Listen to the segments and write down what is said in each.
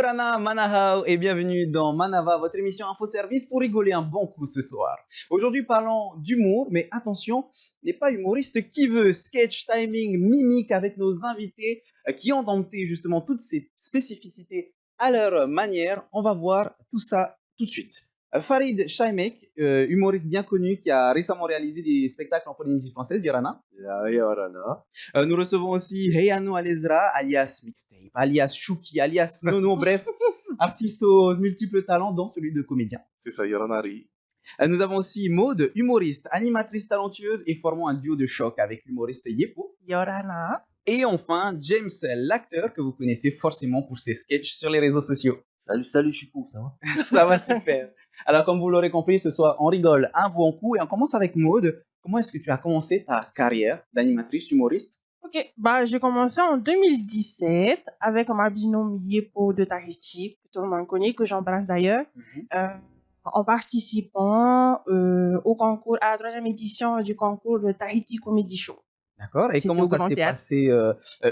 Yorana, Manahao et bienvenue dans Manava, votre émission info-service pour rigoler un bon coup ce soir. Aujourd'hui parlons d'humour, mais attention, n'est pas humoriste qui veut, sketch, timing, mimique avec nos invités qui ont dompté justement toutes ces spécificités à leur manière. On va voir tout ça tout de suite. Farid Chaimek, humoriste bien connu qui a récemment réalisé des spectacles en Polynésie française, Yorana. Yorana. Nous recevons aussi Heyano Alezra, alias Mixtape, alias Shuki, alias Nono, bref, artiste aux multiples talents, dont celui de comédien. C'est ça, Yoranari. Nous avons aussi Maud, humoriste, animatrice talentueuse et formant un duo de choc avec l'humoriste Yepo, Yorana. Et enfin, James, l'acteur que vous connaissez forcément pour ses sketchs sur les réseaux sociaux. Salut, Chico, ça va? Ça va super. Alors, comme vous l'aurez compris, ce soir, on rigole un bon coup et on commence avec Maud. Comment est-ce que tu as commencé ta carrière d'animatrice humoriste? Ok, j'ai commencé en 2017 avec ma binôme Yepo de Tahiti, que tout le monde connaît, que j'embrasse d'ailleurs, en participant au concours, à la 3e édition du concours de Tahiti Comedy Show. D'accord. Et comment ça s'est passé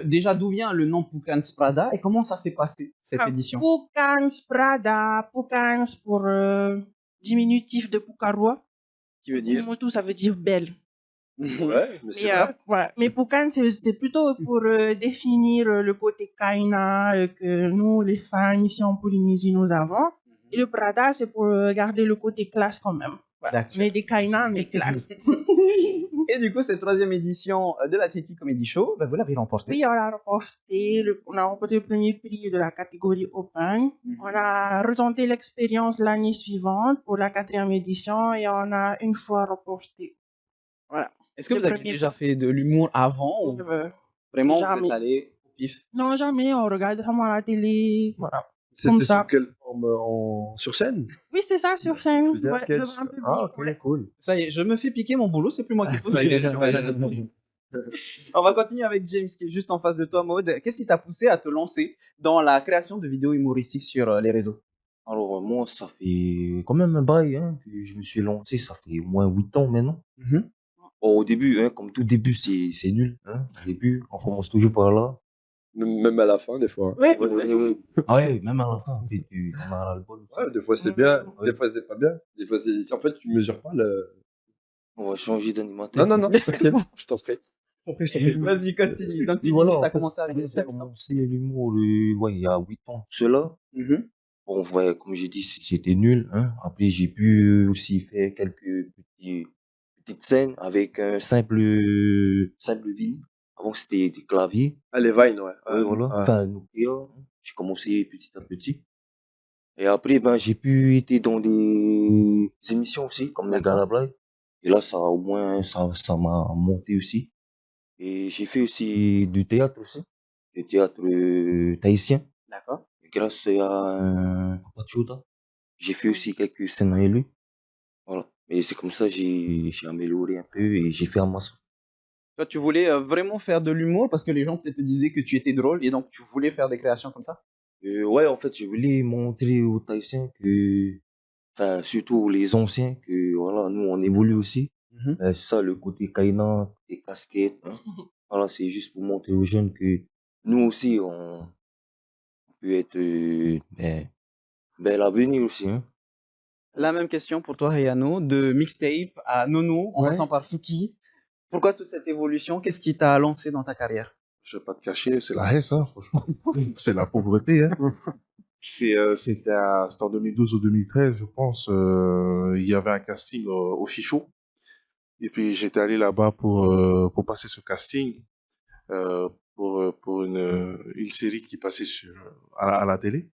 déjà, d'où vient le nom Pukans Prada et comment ça s'est passé cette édition? Pukans Prada, Pukans pour diminutif de Pukarua. Qui veut dire? Motu, ça veut dire belle. Ouais, mais c'est vrai. Ouais. Mais Pukan, c'est plutôt pour définir le côté Kaina que nous, les femmes ici en Polynésie, nous avons. Et le Prada, c'est pour garder le côté classe quand même. Voilà. Mais des Kaina, mais classe. Et du coup, cette 3e édition de la Tahiti Comedy Show, vous l'avez remportée. Oui, on a remporté. On a remporté le premier prix de la catégorie Open. On a retenté l'expérience l'année suivante pour la 4e édition et on a une fois remporté. Voilà. Est-ce que vous avez déjà fait de l'humour avant ou vraiment jamais. Vous êtes allé au pif? Non, jamais. On regarde vraiment à la télé. Voilà. C'était sur quelle forme sur scène? Oui, c'est ça, sur scène. Tu faisais un sketch. Ah, ok, cool. Ça y est, je me fais piquer mon boulot, c'est plus moi qui On va continuer avec James qui est juste en face de toi, Maud. Qu'est-ce qui t'a poussé à te lancer dans la création de vidéos humoristiques sur les réseaux? Alors, moi, ça fait quand même un bail que je me suis lancé, ça fait au moins 8 ans maintenant. Au début, comme tout début, c'est nul. Au début, on commence toujours par là. Même à la fin, des fois. Oui. Ah ouais, même à la fin, on a le bol. Ouais, des fois c'est bien, des fois c'est pas bien. Des fois c'est... En fait, tu mesures pas le... On va changer d'animateur. Non, je t'en prie. Vas-y, continue. Donc, tu as commencé à j'ai commencé l'humour il y a 8 ans. Cela, bon, ouais, comme j'ai dit, j'étais nul. Après, j'ai pu aussi faire quelques petites scènes avec un simple vinyle. Avant, c'était des claviers. Ah, les Vines, ouais. Voilà. Enfin, Nokia. J'ai commencé petit à petit. Et après, j'ai pu être dans des émissions aussi, comme les Galablaye. Et là, ça, au moins, ça m'a monté aussi. Et j'ai fait aussi du théâtre aussi. Du théâtre tahitien. D'accord. Grâce à un Pachoda. J'ai fait aussi quelques scènes avec lui. Voilà. Et c'est comme ça, j'ai amélioré un peu et j'ai fait un masse. Toi, tu voulais vraiment faire de l'humour parce que les gens peut-être te disaient que tu étais drôle et donc tu voulais faire des créations comme ça? Ouais, en fait, je voulais montrer aux Tahitiens que, enfin, surtout les anciens, que voilà, nous, on évolue aussi. C'est ça, le côté Kaina, les casquettes. Voilà, c'est juste pour montrer aux jeunes que nous aussi, on peut être l'avenir aussi. La même question pour toi, Hayano, de Mixtape à Nono, en passant par Suki. Pourquoi toute cette évolution? Qu'est-ce qui t'a lancé dans ta carrière? Je vais pas te cacher, c'est la haisse, franchement. C'est la pauvreté, C'était en 2012 ou 2013, je pense. Il y avait un casting au Fichot. Et puis, j'étais allé là-bas pour passer ce casting, pour une série qui passait à la télé.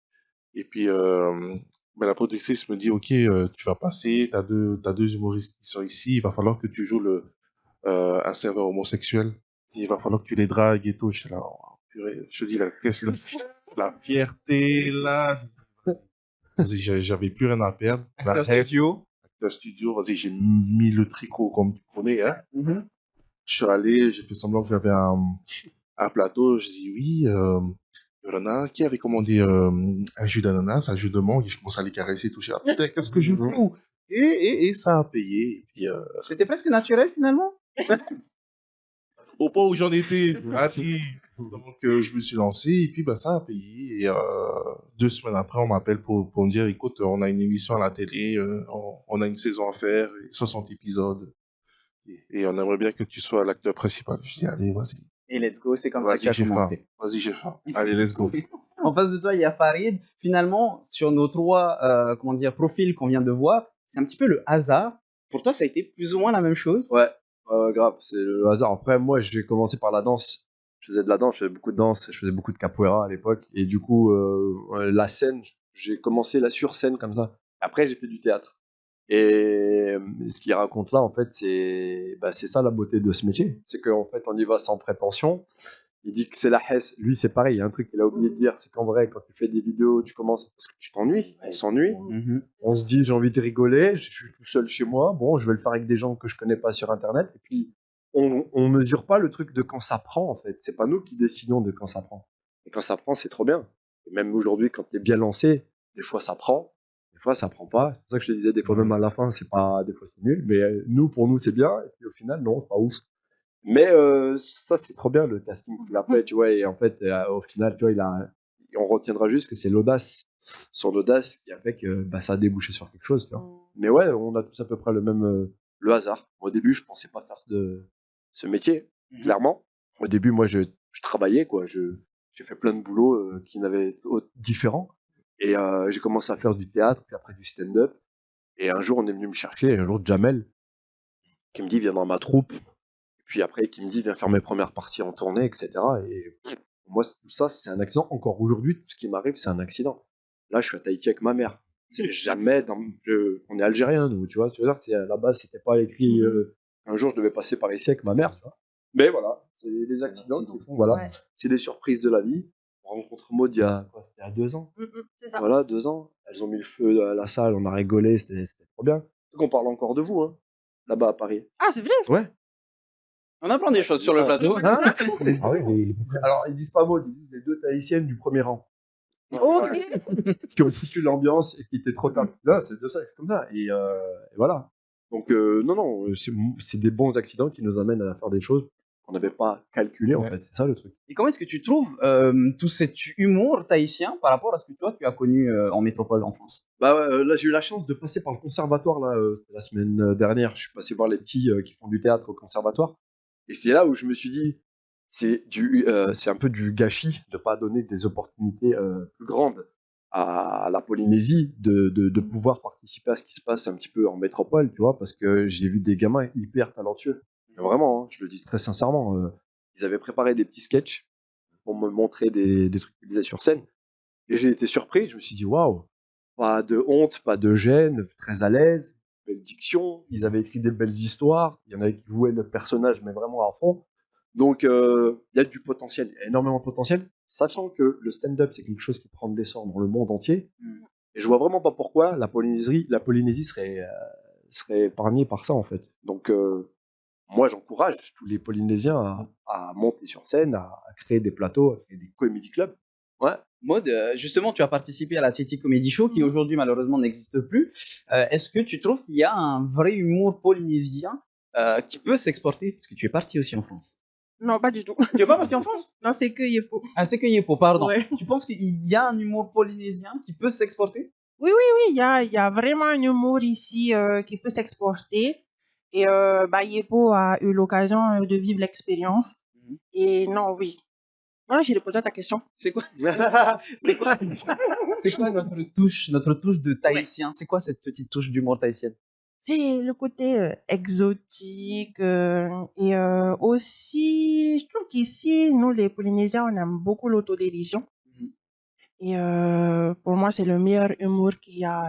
Et puis, la productrice me dit, OK, tu vas passer, t'as deux humoristes qui sont ici, il va falloir que tu joues un serveur homosexuel. Il va falloir que tu les dragues et tout. Je suis là, oh, purée, je te dis, la fierté, là. Vas-y, j'avais plus rien à perdre. Le studio, vas-y, j'ai mis le tricot comme tu connais, Je suis allé, j'ai fait semblant que j'avais un plateau. Je dis oui, Yorana, qui avait commandé un jus d'ananas, un jus de mangue, et je commence à les caresser, toucher. Ah, putain, qu'est-ce que je fous? Et ça a payé. Et puis, c'était presque naturel finalement? au point où j'en étais, Donc, je me suis lancé et puis, bah, ça a payé. Et 2 semaines après, on m'appelle pour me dire, écoute, on a une émission à la télé, on a une saison à faire, 60 épisodes. Et on aimerait bien que tu sois l'acteur principal. Je dis, allez, vas-y. Et let's go, c'est comme ça que tu Vas-y, as j'ai faim. commencé. Vas-y, j'ai faim. Allez, let's go. En face de toi, il y a Farid. Finalement, sur nos trois comment dire, profils qu'on vient de voir, c'est un petit peu le hasard. Pour toi, ça a été plus ou moins la même chose. Ouais, grave, c'est le hasard. Après, moi, j'ai commencé par la danse. Je faisais de la danse, je faisais beaucoup de danse, je faisais beaucoup de capoeira à l'époque. Et du coup, la scène, j'ai commencé la sur scène comme ça. Après, j'ai fait du théâtre. Et ce qu'il raconte là, en fait, c'est ça la beauté de ce métier. C'est qu'en fait, on y va sans prétention. Il dit que c'est la hesse. Lui, c'est pareil. Il y a un truc qu'il a oublié de dire, c'est qu'en vrai, quand tu fais des vidéos, tu commences parce que tu t'ennuies. On s'ennuie. On se dit, j'ai envie de rigoler. Je suis tout seul chez moi. Bon, je vais le faire avec des gens que je connais pas sur Internet. Et puis, on mesure pas le truc de quand ça prend, en fait. C'est pas nous qui décidons de quand ça prend. Et quand ça prend, c'est trop bien. Et même aujourd'hui, quand tu es bien lancé, des fois ça prend. Des fois, ça prend pas. C'est pour ça que je te disais, des fois, même à la fin, c'est pas, des fois, c'est nul. Mais pour nous, c'est bien. Et puis, au final, non, c'est pas ouf. Mais ça, c'est trop bien, le casting qu'il a fait, tu vois. Et en fait, au final, tu vois, on retiendra juste que c'est l'audace, son audace qui a fait que ça a débouché sur quelque chose, tu vois. Mais ouais, on a tous à peu près le même, le hasard. Au début, je pensais pas faire ce métier, clairement. Au début, moi, je travaillais, quoi. J'ai fait plein de boulots qui n'avaient différents. Et j'ai commencé à faire du théâtre, puis après du stand-up. Et un jour, on est venu me chercher, et un jour, Jamel, qui me dit, viens dans ma troupe. Et puis après, qui me dit, viens faire mes premières parties en tournée, etc. Et pour moi, tout ça, c'est un accident. Encore aujourd'hui, tout ce qui m'arrive, c'est un accident. Là, je suis à Tahiti avec ma mère. C'est jamais on est algériens, nous, tu vois. Tu veux dire, à la base, c'était pas écrit, un jour, je devais passer par ici avec ma mère, tu vois. Mais voilà, c'est les accidents qui font, voilà. Ouais. C'est des surprises de la vie. On rencontre Maud il y a 2 ans. C'est ça. Voilà, 2 ans. Elles ont mis le feu à la salle, on a rigolé, c'était trop bien. Donc on parle encore de vous, hein, là-bas à Paris. Ah, c'est vrai? Ouais. On apprend des choses sur le plateau. Hein? Ah oui, alors ils disent pas Maud, ils disent les 2 Tahitiennes du premier rang. Qui ont foutu l'ambiance et qui étaient trop tard. Là, c'est de ça, c'est comme ça. Et voilà. Donc, non, c'est des bons accidents qui nous amènent à faire des choses qu'on n'avait pas calculées, en fait. C'est ça le truc. Et comment est-ce que tu trouves tout cet humour tahitien par rapport à ce que toi tu as connu en métropole en France? Là, j'ai eu la chance de passer par le conservatoire là, la semaine dernière. Je suis passé voir les petits qui font du théâtre au conservatoire. Et c'est là où je me suis dit, c'est un peu du gâchis de pas donner des opportunités plus grandes à la Polynésie de pouvoir participer à ce qui se passe un petit peu en métropole, tu vois, parce que j'ai vu des gamins hyper talentueux. Mais vraiment, hein, je le dis très sincèrement, ils avaient préparé des petits sketchs pour me montrer des trucs qu'ils faisaient sur scène. Et j'ai été surpris, je me suis dit, waouh, pas de honte, pas de gêne, très à l'aise, belle diction, ils avaient écrit des belles histoires, il y en avait qui jouaient le personnage, mais vraiment à fond. Donc, il y a du potentiel, il y a énormément de potentiel, sachant que le stand-up, c'est quelque chose qui prend de l'essor dans le monde entier. Et je vois vraiment pas pourquoi la Polynésie serait épargnée par ça, en fait. Donc, moi, j'encourage tous les Polynésiens à monter sur scène, à créer des plateaux, à créer des comedy clubs. Ouais. Maud, justement, tu as participé à la Titi Comedy Show qui aujourd'hui malheureusement n'existe plus. Est-ce que tu trouves qu'il y a un vrai humour polynésien qui peut s'exporter? Parce que tu es parti aussi en France. Non, pas du tout. Tu es pas parti en France? Non, c'est que Yepo. Ah, c'est que Yepo, pardon. Ouais. Tu penses qu'il y a un humour polynésien qui peut s'exporter? Oui, il y a vraiment un humour ici qui peut s'exporter. Et Yepo a eu l'occasion de vivre l'expérience. Et non, oui. Voilà, j'ai répondu à ta question. C'est quoi notre touche de tahitien? C'est quoi cette petite touche d'humour tahitienne? C'est le côté exotique et aussi, je trouve qu'ici, nous les Polynésiens, on aime beaucoup l'autodérision. Et pour moi, c'est le meilleur humour qu'il y a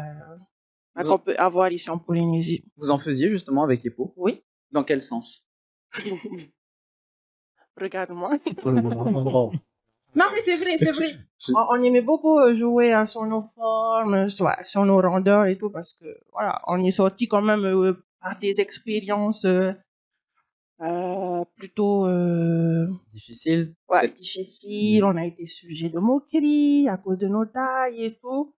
qu'on peut avoir ici en Polynésie. Vous en faisiez justement avec Yepo? Oui. Dans quel sens? Regarde-moi. Non, mais c'est vrai. On aimait beaucoup jouer sur nos formes, sur nos rondeurs et tout, parce que, voilà, on est sorti quand même par des expériences plutôt difficiles. Ouais, difficiles. On a été sujet de moqueries à cause de nos tailles et tout.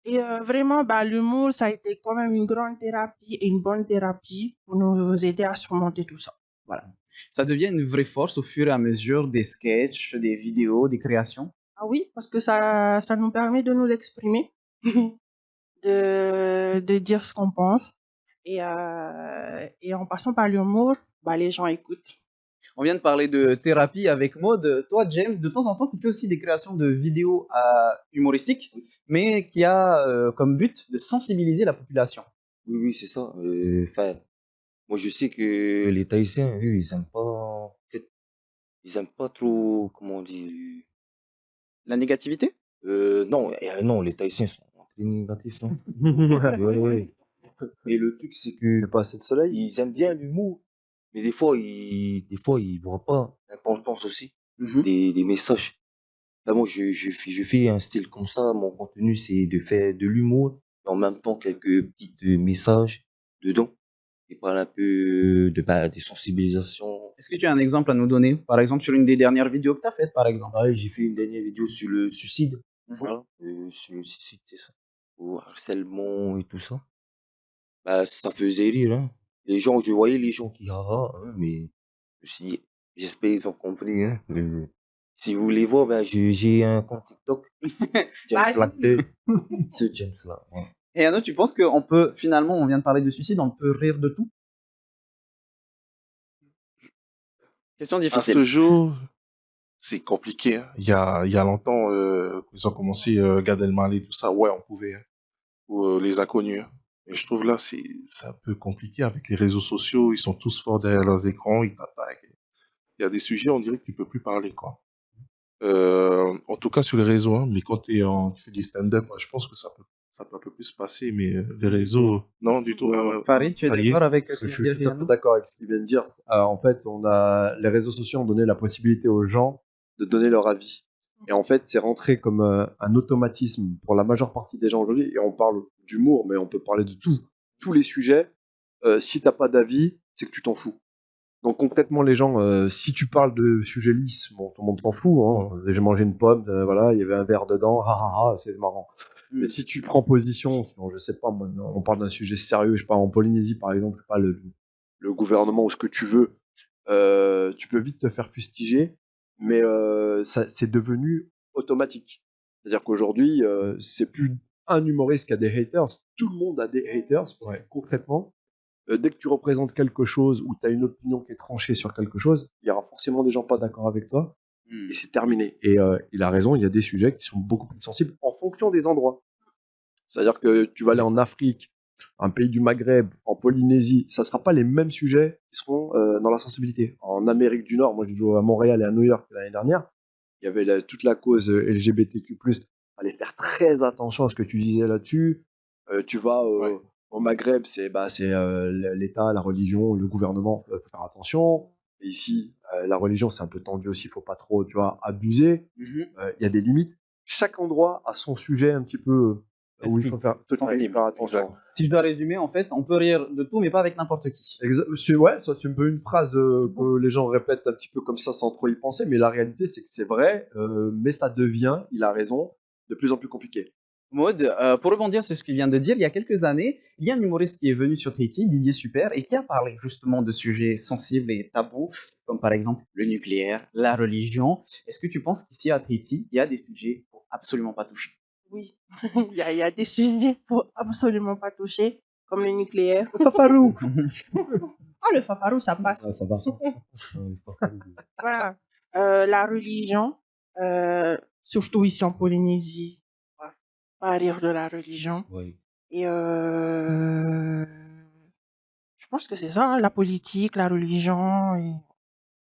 Et vraiment, l'humour, ça a été quand même une grande thérapie et une bonne thérapie pour nous aider à surmonter tout ça. Voilà. Ça devient une vraie force au fur et à mesure des sketchs, des vidéos, des créations. Ah oui, parce que ça nous permet de nous exprimer, de dire ce qu'on pense. Et en passant par l'humour, bah, les gens écoutent. On vient de parler de thérapie avec Maud. Toi, James, de temps en temps, tu fais aussi des créations de vidéos humoristiques, mais qui a comme but de sensibiliser la population. Oui, oui, c'est ça. Enfin, moi, je sais que les Tahitiens, eux, ils aiment pas, en fait, ils aiment pas trop, comment on dit, La négativité? non, non, les Tahitiens sont très négatifs, non? Ouais, ouais. Et le truc, c'est Il que n'y a pas assez de soleil. ils aiment bien l'humour, mais des fois, ils voient pas l'importance aussi Mhm. des messages. Là, moi, je fais un style comme ça. Mon contenu, c'est de faire de l'humour, et en même temps, quelques petits messages dedans. Et parler un peu des sensibilisations. Est-ce que tu as un exemple à nous donner? Par exemple, sur une des dernières vidéos que tu as faites, par exemple. Ah, j'ai fait une dernière vidéo sur le suicide. Mhm. Voilà. Sur le suicide, c'est ça. Au harcèlement et tout ça. Bah, ça faisait rire, hein. Les gens, je voyais les gens qui, hein, mais je me suis dit, j'espère qu'ils ont compris, hein. Si vous voulez voir, ben, j'ai un compte TikTok. James Bah, Lacté. Ce James-là. Ouais. Et Anno, tu penses qu'on peut, finalement, on vient de parler de suicide, on peut rire de tout? Question À difficile. ce jour, c'est compliqué, hein. Il y a longtemps, ils ont commencé Gad Elmaleh, tout ça, ouais, on pouvait, hein. Ou les inconnus, hein. Et je trouve là, c'est un peu compliqué avec les réseaux sociaux. Ils sont tous forts derrière leurs écrans, ils t'attaquent. Il y a des sujets, on dirait que tu peux plus parler, quoi. En tout cas sur les réseaux, hein, mais quand tu fais du stand-up, moi, je pense que ça peut un peu plus se passer, mais les réseaux, non, du tout. Farid, tu es Ça y est. d'accord avec ce Je qu'il vient suis de tout dire à fait Yannou? d'accord avec ce qu'il vient de dire. En fait, les réseaux sociaux ont donné la possibilité aux gens de donner leur avis. Et en fait, c'est rentré comme un automatisme pour la majeure partie des gens aujourd'hui. Et on parle d'humour, mais on peut parler de tout. Tous les sujets. Si t'as pas d'avis, c'est que tu t'en fous. Donc concrètement, les gens, si tu parles de sujets lisses, bon, tout le monde s'en fout. Hein. J'ai mangé une pomme, voilà, il y avait un verre dedans, ah ah ah, c'est marrant. Mais si tu prends position, sur, je sais pas, moi, on parle d'un sujet sérieux, je sais pas, en Polynésie par exemple, pas le gouvernement ou ce que tu veux, tu peux vite te faire fustiger, mais c'est devenu automatique. C'est-à-dire qu'aujourd'hui, c'est plus un humoriste qui a des haters, tout le monde a des haters, concrètement. Dès que tu représentes quelque chose ou tu as une opinion qui est tranchée sur quelque chose, il y aura forcément des gens pas d'accord avec toi et c'est terminé. Et il a raison, il y a des sujets qui sont beaucoup plus sensibles en fonction des endroits. C'est-à-dire que tu vas aller en Afrique, un pays du Maghreb, en Polynésie, ça sera pas les mêmes sujets qui seront dans la sensibilité. En Amérique du Nord, moi j'ai joué à Montréal et à New York l'année dernière, il y avait toute la cause LGBTQ+. Il fallait faire très attention à ce que tu disais là-dessus. Tu vas au Maghreb, c'est l'État, la religion, le gouvernement, faut faire attention. Et ici, la religion, c'est un peu tendu aussi, faut pas trop, tu vois, abuser. Il y a des limites. Chaque endroit a son sujet un petit peu où il faut faire attention. Exact. Si je dois résumer, en fait, on peut rire de tout, mais pas avec n'importe qui. Ouais, ça c'est un peu une phrase que les gens répètent un petit peu comme ça sans trop y penser, mais la réalité c'est que c'est vrai, mais ça devient, il a raison, de plus en plus compliqué. Maud, pour rebondir sur ce qu'il vient de dire, il y a quelques années, il y a un humoriste qui est venu sur Tahiti, Didier Super, et qui a parlé justement de sujets sensibles et tabous, comme par exemple le nucléaire, la religion. Est-ce que tu penses qu'ici à Tahiti, il y a des sujets qu'il faut absolument pas toucher? oui, il y a des sujets pour absolument pas toucher, comme le nucléaire. Paparou. Ah, le fafarou, ça passe. Ah, ça va. Voilà. La religion, surtout ici en Polynésie, on va pas rire de la religion. Ouais. Et je pense que c'est ça, hein, la politique, la religion. Et...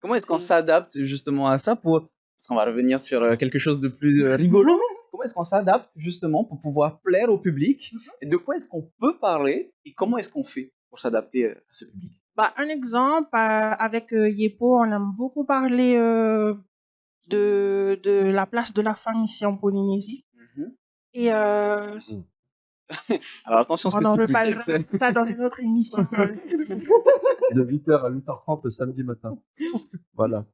Comment est-ce qu'on C'est- s'adapte justement à ça pour... Parce qu'on va revenir sur quelque chose de plus rigolo. Comment est-ce qu'on s'adapte justement pour pouvoir plaire au public? Et de quoi est-ce qu'on peut parler? Et comment est-ce qu'on fait pour s'adapter à ce public? Bah, un exemple, avec Yepo, on aime beaucoup parler de la place de la femme ici en Polynésie. Et Alors attention, ce on que en tu peux reparlera dire, c'est... ça dans une autre émission. De 8h à 8h30 le samedi matin. Voilà.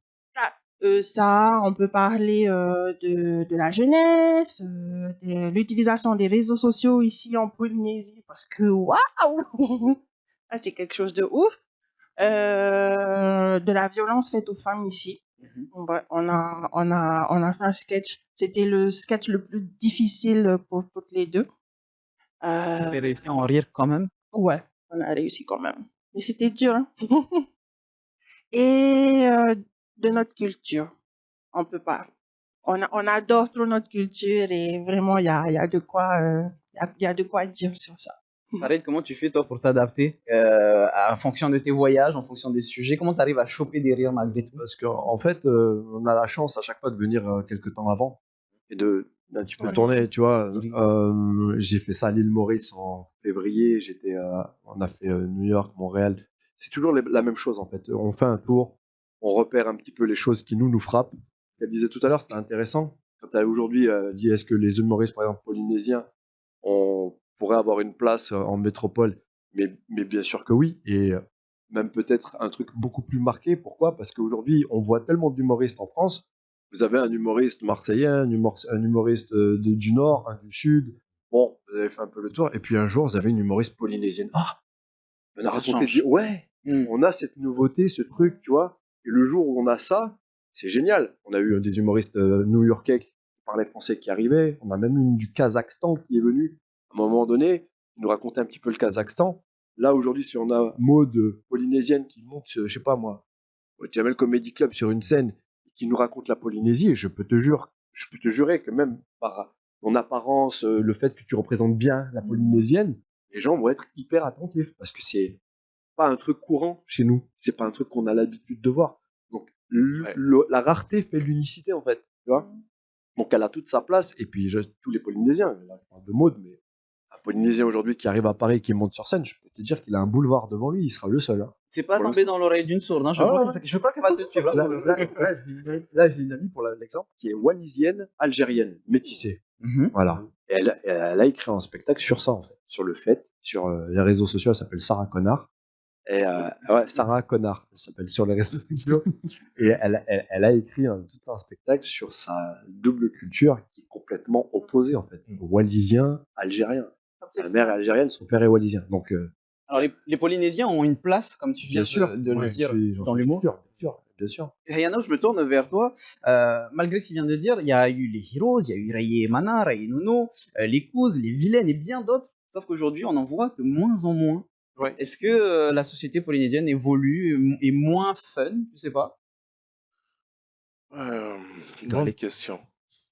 Ça, on peut parler de la jeunesse, de l'utilisation des réseaux sociaux ici en Polynésie, parce que waouh, ça c'est quelque chose de ouf. De la violence faite aux femmes ici. Mhm. On a fait un sketch. C'était le sketch le plus difficile pour toutes les deux. Vous avez Euh, réussi à en rire quand même. ouais, on a réussi quand même. Mais c'était dur. Hein. Et de notre culture, on peut pas. On adore trop notre culture et vraiment, il y a de quoi, il y a de quoi dire sur ça. Farid, comment tu fais toi pour t'adapter en fonction de tes voyages, en fonction des sujets? Comment tu arrives à choper des rires malgré tout? Parce qu'en en fait, on a la chance à chaque fois de venir quelque temps avant et d'un petit peu Ouais. tourner, tu vois. Oui. J'ai fait ça à l'île Maurice en février. On a fait New York, Montréal. C'est toujours la même chose en fait. On fait un tour, on repère un petit peu les choses qui nous frappent. Ce qu'elle disait tout à l'heure, c'était intéressant. Quand elle aujourd'hui dit est-ce que les humoristes, par exemple polynésiens, on pourrait avoir une place en métropole, mais bien sûr que oui. Et même peut-être un truc beaucoup plus marqué. Pourquoi? Parce qu'aujourd'hui, on voit tellement d'humoristes en France. Vous avez un humoriste marseillais, un humoriste du Nord, un du Sud. Bon, vous avez fait un peu le tour. Et puis un jour, vous avez une humoriste polynésienne. Ah, on a Ça raconté, change. ouais, Mm. on a cette nouveauté, ce truc, tu vois. Et le jour où on a ça, c'est génial. On a eu des humoristes new-yorkais qui parlaient français qui arrivaient. On a même une du Kazakhstan qui est venue. À un moment donné, il nous racontait un petit peu le Kazakhstan. Là, aujourd'hui, si on a Maud polynésienne qui monte, je sais pas moi, au Jamel Comedy Club sur une scène, et qui nous raconte la Polynésie, et je peux te jurer que même par ton apparence, le fait que tu représentes bien la Polynésienne, les gens vont être hyper attentifs parce que c'est pas un truc courant chez nous. C'est pas un truc qu'on a l'habitude de voir. Donc, Ouais. la rareté fait l'unicité, en fait. Tu vois? Donc, elle a toute sa place. Et puis, tous les Polynésiens, là, je parle de Maud, mais un Polynésien aujourd'hui qui arrive à Paris, qui monte sur scène, je peux te dire qu'il a un boulevard devant lui. Il sera le seul. Hein. C'est pas Pour tombé l'instant. dans l'oreille d'une sourde. Hein. Ah ouais, Je crois qu'elle va te suivre. Là, j'ai une amie pour l'exemple qui est wallisienne, algérienne, métissée. Mhm. Voilà. Et elle a écrit un spectacle sur ça, en fait. Sur le fait, sur les réseaux sociaux, elle s'appelle Sarah Connard. Et ouais, Sarah Connard, elle s'appelle sur les réseaux sociaux. Et elle a écrit tout un spectacle sur sa double culture qui est complètement opposée, en fait. Wallisien, algérien. Sa mère est algérienne, son père est wallisien. Donc, Alors, les Polynésiens ont une place, comme tu viens bien sûr, de le moi, dire, j'en dans suis l'humour. sûr, bien sûr, bien sûr. Rihanna, je me tourne vers toi. Malgré ce qu'il vient de dire, il y a eu les Heroes, il y a eu Raye et Mana, Raye et Nono, les Causes, les Vilaines et bien d'autres. Sauf qu'aujourd'hui, on en voit de moins en moins. Ouais. Est-ce que la société polynésienne évolue et moins fun? Je sais pas. Grande question.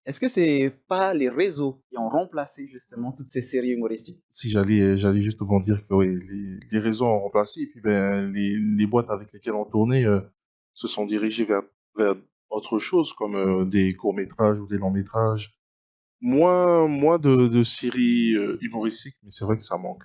Est-ce que c'est pas les réseaux qui ont remplacé justement toutes ces séries humoristiques? Si j'allais juste rebondir que oui, les réseaux ont remplacé et puis ben les boîtes avec lesquelles on tournait se sont dirigées vers autre chose comme des courts-métrages ou des longs-métrages. Moins de séries humoristiques, mais c'est vrai que ça manque.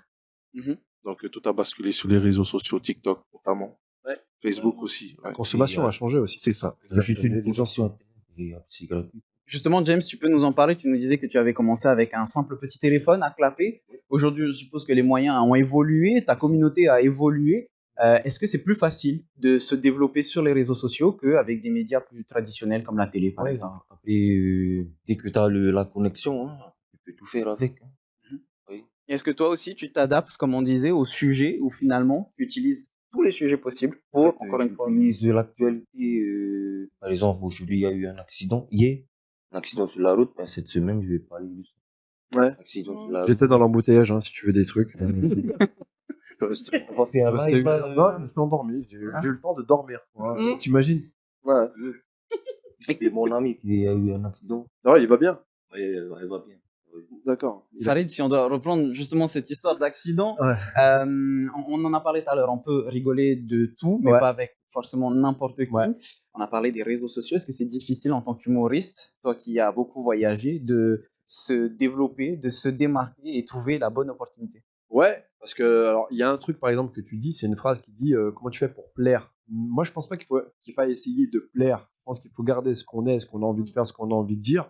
Mhm. Donc tout a basculé sur les réseaux sociaux, TikTok notamment, Ouais. Facebook aussi. La Ouais. consommation a changé aussi. C'est ça. Il y a juste une Les gens connexion sont- Internet et c'est gratuit. Justement, James, tu peux nous en parler. Tu nous disais que tu avais commencé avec un simple petit téléphone à clapper. Aujourd'hui, je suppose que les moyens ont évolué, ta communauté a évolué. Est-ce que c'est plus facile de se développer sur les réseaux sociaux qu'avec des médias plus traditionnels comme la télé, par Ouais, exemple? après, dès que tu as la connexion, hein, tu peux tout faire avec. Hein. Mhm. Oui. Est-ce que toi aussi, tu t'adaptes, comme on disait, au sujet ou finalement, tu utilises tous les sujets possibles En pour, fait, encore une fois, j'utilise l'actualité. Par exemple, aujourd'hui, il y a eu un accident. Hier, un accident sur la route. Ben, cette semaine, je vais parler de ça. Ouais. Accident sur la route. J'étais dans l'embouteillage, hein, si tu veux des trucs. On va faire un live. Non, je me suis endormi. J'ai eu le temps de dormir. Ouais. Mm. T'imagines? Ouais. C'est mon ami qui a eu un accident. Ça va, il va bien. Ouais, elle va bien. Ouais. D'accord. Farid, si on doit reprendre justement cette histoire d'accident, Ouais. on en a parlé tout à l'heure, on peut rigoler de tout, mais Ouais. pas avec forcément n'importe qui. Ouais. On a parlé des réseaux sociaux. Est-ce que c'est difficile en tant qu'humoriste, toi qui as beaucoup voyagé, de se développer, de se démarquer et trouver la bonne opportunité? Ouais, parce que alors il y a un truc par exemple que tu dis, c'est une phrase qui dit comment tu fais pour plaire. Moi, je pense pas qu'il faille essayer de plaire. Je pense qu'il faut garder ce qu'on est, ce qu'on a envie de faire, ce qu'on a envie de dire.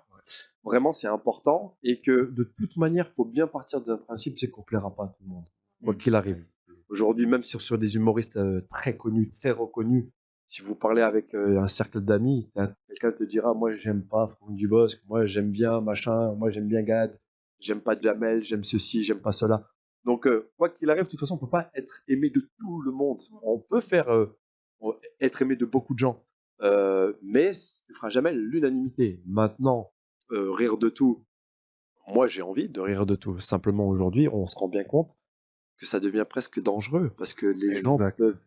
Vraiment, c'est important et que de toute manière, il faut bien partir d'un principe, c'est qu'on plaira pas à tout le monde, quoi qu'il arrive. Aujourd'hui, même sur des humoristes très connus, très reconnus, si vous parlez avec un cercle d'amis, quelqu'un te dira, moi j'aime pas Franck Dubosc, moi j'aime bien machin, moi j'aime bien Gad, j'aime pas Jamel, j'aime ceci, j'aime pas cela. Donc, quoi qu'il arrive, de toute façon, on peut pas être aimé de tout le monde. On peut être aimé de beaucoup de gens, mais tu feras jamais l'unanimité. Maintenant, rire de tout, moi j'ai envie de rire de tout. Simplement aujourd'hui, on se rend bien compte que ça devient presque dangereux parce que les gens Exact. peuvent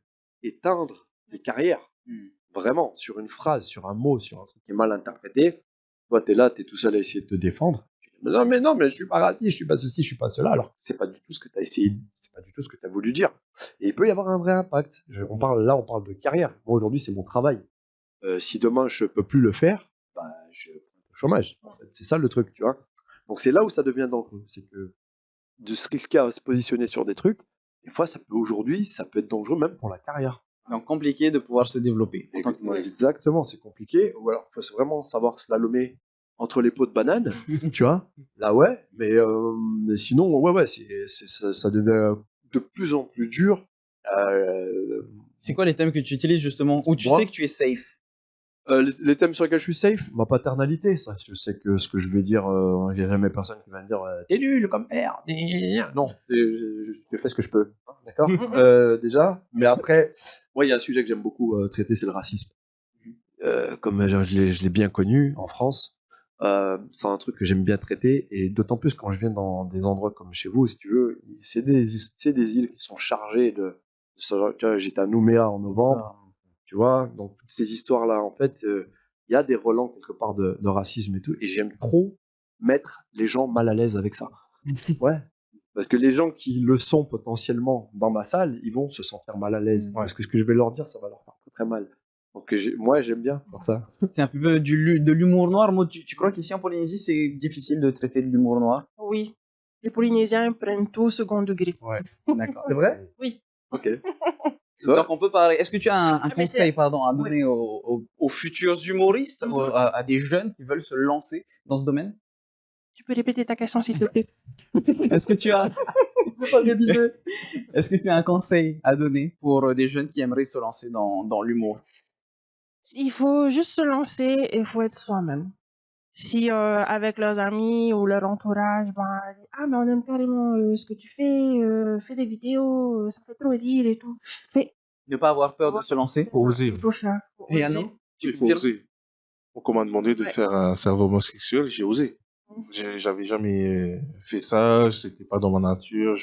éteindre des carrières. Hmm. Vraiment, sur une phrase, sur un mot, sur un truc qui est mal interprété. Toi, t'es là, t'es tout seul à essayer de te défendre. Tu dis, non, mais je suis pas raciste, je suis pas ceci, je suis pas cela. Alors, c'est pas du tout ce que t'as essayé, c'est pas du tout ce que t'as voulu dire. Et il peut y avoir un vrai impact. On parle de carrière. Moi, aujourd'hui, c'est mon travail. Si demain, je peux plus le faire, bah, je prends le chômage. En fait, c'est ça le truc, tu vois. Donc, c'est là où ça devient dangereux. C'est que de se risquer à se positionner sur des trucs, des fois, aujourd'hui, ça peut être dangereux même pour la carrière. Donc compliqué de pouvoir se développer. En tant que humoriste. Exactement, c'est compliqué. Ou alors, il faut vraiment savoir slalomer entre les pots de banane, tu vois. Là, ouais. Mais sinon, ouais, ça devient de plus en plus dur. C'est quoi les thèmes que tu utilises justement où tu Moi sais que tu es safe? Les thèmes sur lesquels je suis safe, ma paternalité, ça, je sais que ce que je vais dire, j'ai jamais personne qui va me dire t'es nul comme père. Non, je fais ce que je peux, hein, d'accord. Déjà, mais après, moi, il y a un sujet que j'aime beaucoup traiter, c'est le racisme. Comme je l'ai bien connu en France, c'est un truc que j'aime bien traiter, et d'autant plus quand je viens dans des endroits comme chez vous, si tu veux, c'est des îles qui sont chargées de ce genre. Tu vois, j'étais à Nouméa en novembre. Tu vois, donc toutes ces histoires-là, en fait, il y a des relents quelque part de racisme et tout, et j'aime trop mettre les gens mal à l'aise avec ça. Ouais. Parce que les gens qui le sont potentiellement dans ma salle, ils vont se sentir mal à l'aise. Parce que ce que je vais leur dire, ça va leur faire très, très mal. Donc moi, j'aime bien faire ça. C'est un peu de l'humour noir. Moi, tu crois qu'ici en Polynésie, c'est difficile de traiter de l'humour noir? Oui. Les Polynésiens prennent tout au second degré. Ouais. D'accord. C'est vrai? Oui. Ok. C'est vrai. Donc on peut parler. Est-ce que tu as un mais conseil, c'est- pardon, à donner aux futurs humoristes, Mhm. à des jeunes qui veulent se lancer dans ce domaine? Tu peux répéter ta question, s'il te plaît? Est-ce que tu as, Je peux pas réviser. est-ce que tu as un conseil à donner pour des jeunes qui aimeraient se lancer dans l'humour? Il faut juste se lancer et il faut être soi-même. Si avec leurs amis ou leur entourage, ben, ah mais on aime carrément ce que tu fais des vidéos, ça fait trop rire et tout. Fais, Ne pas avoir peur de se lancer? Faut oser. il faut faire. Faut Et oser. Yannou, tu Il peux faut dire? oser. On m'a demandé de Ouais. faire un cerveau homosexuel, j'ai osé. J'avais jamais fait ça, c'était pas dans ma nature.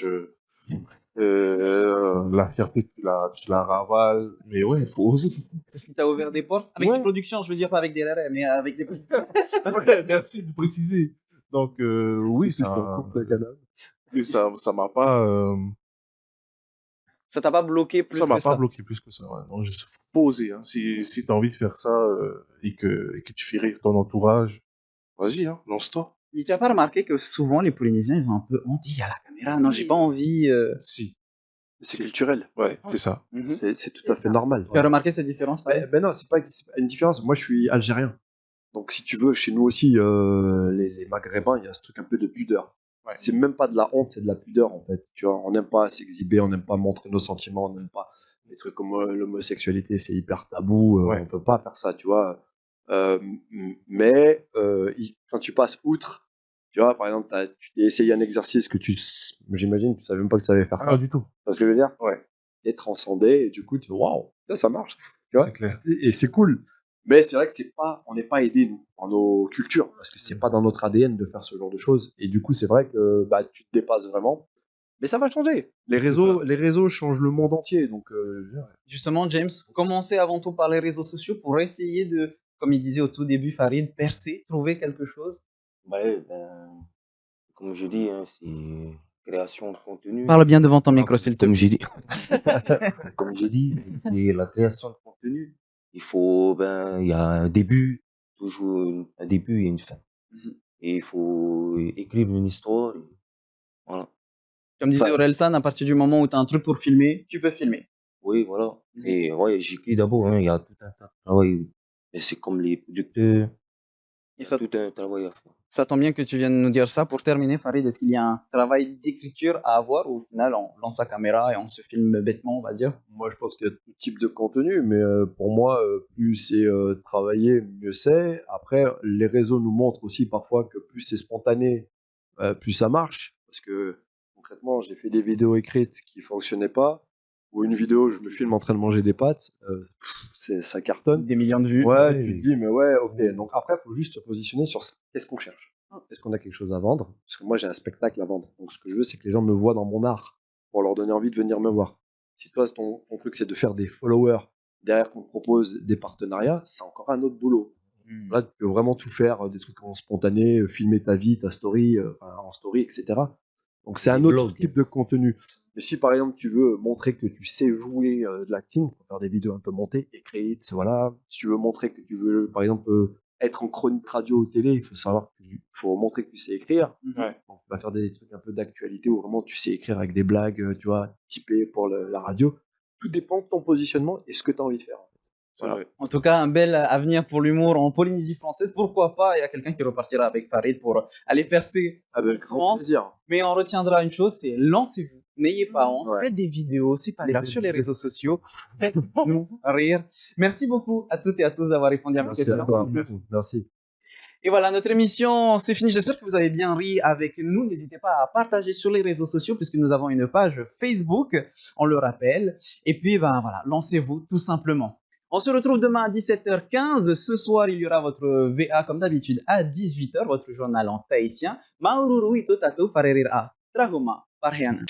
La fierté, tu la ravales. Mais ouais, il faut oser. C'est ce qui t'a ouvert des portes? Avec Ouais. des productions, je veux dire pas avec des RR, mais avec des productions. Ouais, merci de préciser. Donc, oui, ça m'a pas, Ça t'a pas bloqué plus ça m'a que pas ça? bloqué plus que ça. Ouais. Donc, faut oser. Hein. Si t'as envie de faire ça et que tu fais rire ton entourage, vas-y, hein, lance-toi. Et tu as pas remarqué que souvent les Polynésiens, ils ont un peu honte. Il y a la caméra, non, j'ai pas envie. Si, C'est Si. culturel. ouais, c'est ça. C'est tout à fait normal. Tu as remarqué cette différence? Ben non, c'est pas une différence. Moi, je suis algérien. Donc, si tu veux, chez nous aussi, les Maghrébins, il y a ce truc un peu de pudeur. Ouais. C'est même pas de la honte, c'est de la pudeur, en fait. Tu vois, on n'aime pas s'exhiber, on n'aime pas montrer nos sentiments, on n'aime pas les trucs comme l'homosexualité, c'est hyper tabou. Ouais. On peut pas faire ça, tu vois. Mais quand tu passes outre, tu vois, par exemple, tu t'es essayé un exercice que j'imagine, tu savais même pas que tu savais faire ça. Pas du tout. Tu vois ce que je veux dire? Ouais, T'es transcendé, et du coup, tu fais waouh, ça marche. Tu vois? c'est clair. Et c'est cool. Mais c'est vrai que on n'est pas aidé, nous, dans nos cultures, parce que c'est pas dans notre ADN de faire ce genre de choses. Et du coup, c'est vrai que bah, tu te dépasses vraiment. Mais ça va changer. Les réseaux changent le monde entier. Donc, Justement, James, commencez avant tout par les réseaux sociaux pour essayer de, comme il disait au tout début, Farid, percer, trouver quelque chose. Ouais, ben, comme je dis, hein, c'est création de contenu. Parle bien devant ton micro, s'il te Comme plaît. j'ai dit, comme j'ai dit, c'est la création de contenu. Il faut, il y a un début, toujours un début et une fin. Mhm. Et il faut écrire une histoire. Et voilà. Comme disait Enfin, Orelsan, à partir du moment où tu as un truc pour filmer, tu peux filmer. oui, voilà. Mhm. Et ouais, j'écris d'abord, hein, il y a tout un tas de travail. Et c'est comme les producteurs, Et il y a ça, tout un travail à faire. ça tombe bien que tu viennes nous dire ça. Pour terminer, Farid, est-ce qu'il y a un travail d'écriture à avoir ou au final on lance sa caméra et on se filme bêtement, on va dire? moi, je pense qu'il y a tout type de contenu, mais pour moi, plus c'est travaillé, mieux c'est. Après, les réseaux nous montrent aussi parfois que plus c'est spontané, plus ça marche. Parce que Concrètement, j'ai fait des vidéos écrites qui fonctionnaient pas, ou une vidéo, je me filme en train de manger des pâtes, ça cartonne. Des millions de vues. Ouais, tu te dis, mais ouais, ok. Donc après, il faut juste se positionner sur qu'est-ce qu'on cherche. Est-ce qu'on a quelque chose à vendre? Parce que moi, j'ai un spectacle à vendre. Donc ce que je veux, c'est que les gens me voient dans mon art pour leur donner envie de venir me voir. Si toi, ton truc, c'est de faire des followers, derrière qu'on te propose des partenariats, c'est encore un autre boulot. Là, tu peux vraiment tout faire, des trucs en spontané, filmer ta vie, ta story, en story, etc. Donc c'est un autre type de contenu. Mais si par exemple tu veux montrer que tu sais jouer de l'acting, faut faire des vidéos un peu montées, écrites, voilà. Si tu veux montrer que tu veux, par exemple, être en chronique radio ou télé, il faut savoir faut montrer que tu sais écrire. Ouais. Donc, tu vas faire des trucs un peu d'actualité où vraiment tu sais écrire avec des blagues, tu vois, typées pour la radio. Tout dépend de ton positionnement et ce que tu as envie de faire. C'est Voilà. vrai. En tout cas, un bel avenir pour l'humour en Polynésie française. Pourquoi pas? Il y a quelqu'un qui repartira avec Farid pour aller percer Avec en grand France. plaisir. Mais on retiendra une chose, c'est lancez-vous. N'ayez pas honte. Ouais. Faites des vidéos, c'est pas Les grave, belles sur les vidéos. réseaux sociaux. Faites-nous rire. Merci beaucoup à toutes et à tous d'avoir répondu à mes Merci questions. à toi. Merci. Et voilà, notre émission, c'est fini. J'espère que vous avez bien ri avec nous. N'hésitez pas à partager sur les réseaux sociaux puisque nous avons une page Facebook, on le rappelle. Et puis, ben voilà, lancez-vous tout simplement. On se retrouve demain à 17h15. Ce soir, il y aura votre VA comme d'habitude à 18h, votre journal en tahitien. Maururu ito tatou farerir a. Trahuma, parhiana.